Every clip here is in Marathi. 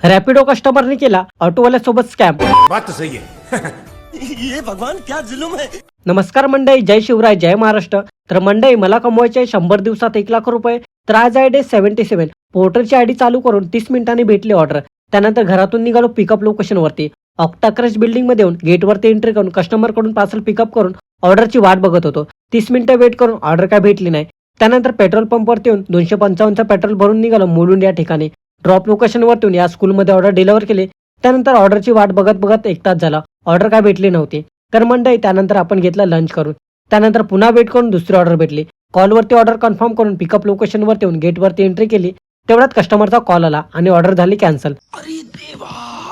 रॅपिडो कस्टमरने केला ऑटोवाल्यासोबत स्कॅम. बात तो सही है. ये भगवान क्या जुलुम है. नमस्कार मंडळी, जय शिवराय, जय महाराष्ट्र. तर मंडळी, मला कमवायचे 100 दिवसात 1 लाख रुपये. तर आज आहे डे 77. पोर्टरची आयडी चालू करून 30 मिनिटांनी भेटली ऑर्डर. त्यानंतर घरातून निघालो पिकअप लोकेशनवरती. ऑक्टाक्रश बिल्डिंग मध्ये येऊन गेटवरती एंट्री करून कस्टमर कडून पार्सल पिकअप करून ऑर्डरची वाट बघत होतो. 30 मिनिटं वेट करून ऑर्डर काय भेटली नाही. त्यानंतर पेट्रोल पंपवरती येऊन 255चा पेट्रोल भरून निघालो मुलुंड या ठिकाणी. ड्रॉप लोकेशनवरती येऊन या स्कूलमध्ये ऑर्डर डिलिव्हर केली. त्यानंतर ऑर्डरची वाट बघत बघत 1 तास झाला, ऑर्डर काय भेटली नव्हती. तर मंडळी, त्यानंतर आपण घेतला लंच करून. त्यानंतर पुन्हा वेट करून दुसरी ऑर्डर भेटली. कॉलवरती ऑर्डर कन्फर्म करून पिकअप लोकेशनवरती येऊन गेटवरती एंट्री केली. तेवढ्यात कस्टमरचा कॉल आला आणि ऑर्डर झाली कॅन्सल.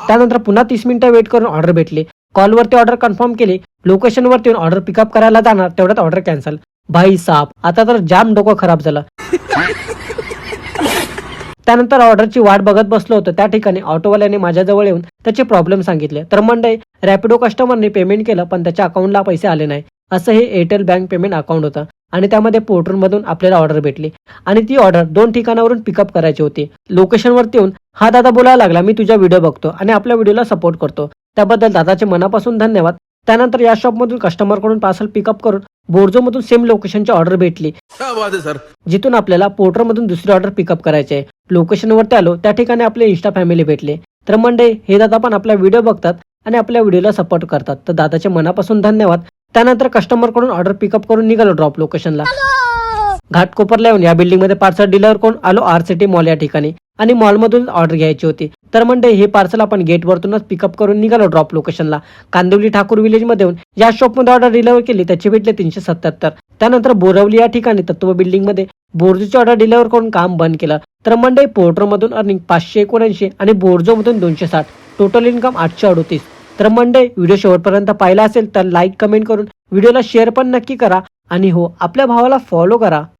त्यानंतर पुन्हा 30 मिनिटं वेट करून ऑर्डर भेटली. कॉलवरती ऑर्डर कन्फर्म केली. लोकेशनवरती येऊन ऑर्डर पिकअप करायला जाणार, तेवढ्यात ऑर्डर कॅन्सल. भाई साहब, आता तर जाम डोकं खराब झालं. त्यानंतर ऑर्डरची वाट बघत बसलो होतो. त्या ठिकाणी ऑटोवाल्याने माझ्याजवळ येऊन त्याचे प्रॉब्लेम सांगितले. तर मंडळी, रॅपिडो कस्टमरने पेमेंट केलं पण त्याच्या अकाउंटला पैसे आले नाही. असं हे एअरटेल बँक पेमेंट अकाउंट होतं आणि त्यामध्ये पोर्टरमधून आपल्याला ऑर्डर भेटली आणि ती ऑर्डर 2 ठिकाणावरून पिकअप करायची होती. लोकेशनवरती येऊन हा दादा बोलायला लागला, मी तुझा व्हिडिओ बघतो आणि आपल्या व्हिडिओला सपोर्ट करतो. त्याबद्दल दादाचे मनापासून धन्यवाद. त्यानंतर या शॉपमधून कस्टमरकडून पार्सल पिकअप करून बोर्जोमधून सेम लोकेशनची ऑर्डर भेटली, क्या बात है सर. जिथून आपल्याला पोर्टरमधून दुसरी ऑर्डर पिकअप करायची आहे. लोकेशनवरती आलो, त्या ठिकाणी आपले इंस्टा फॅमिली भेटले. तर मंडळी, हे दादा पण आपला व्हिडिओ बघतात आणि आपल्या व्हिडिओला सपोर्ट करतात. तर दादाचे मनापासून धन्यवाद. त्यानंतर कस्टमरकडून ऑर्डर पिकअप करून निघालो ड्रॉप लोकेशनला. घाटकोपरला येऊन या बिल्डिंग मध्ये पार्सल डिलिव्हर करून आलो RCT मॉल या ठिकाणी आणि मॉलमधून ऑर्डर घ्यायची होती. तर मंडळी, हे पार्सल आपण गेटवरतूनच पिकअप करून निघालो ड्रॉप लोकेशनला. कांदिवली ठाकूर विलेज मध्ये येऊन या शॉपमध्ये ऑर्डर डिलिव्हर केली, त्याचे भेटले 377. त्यानंतर बोरवली या ठिकाणी तत्व बिल्डिंग मध्ये बोर्जोची ऑर्डर डिलिव्हर करून काम बंद केलं. तर मंडळी, पोर्टरमधून अर्निंग 579 आणि बोर्जोमधून 260, टोटल इन्कम 838. तर मंडळी, व्हिडिओ शेवटपर्यंत पाहिला असेल तर लाईक कमेंट करून व्हिडिओला शेअर पण नक्की करा आणि हो, आपल्या भावाला फॉलो करा.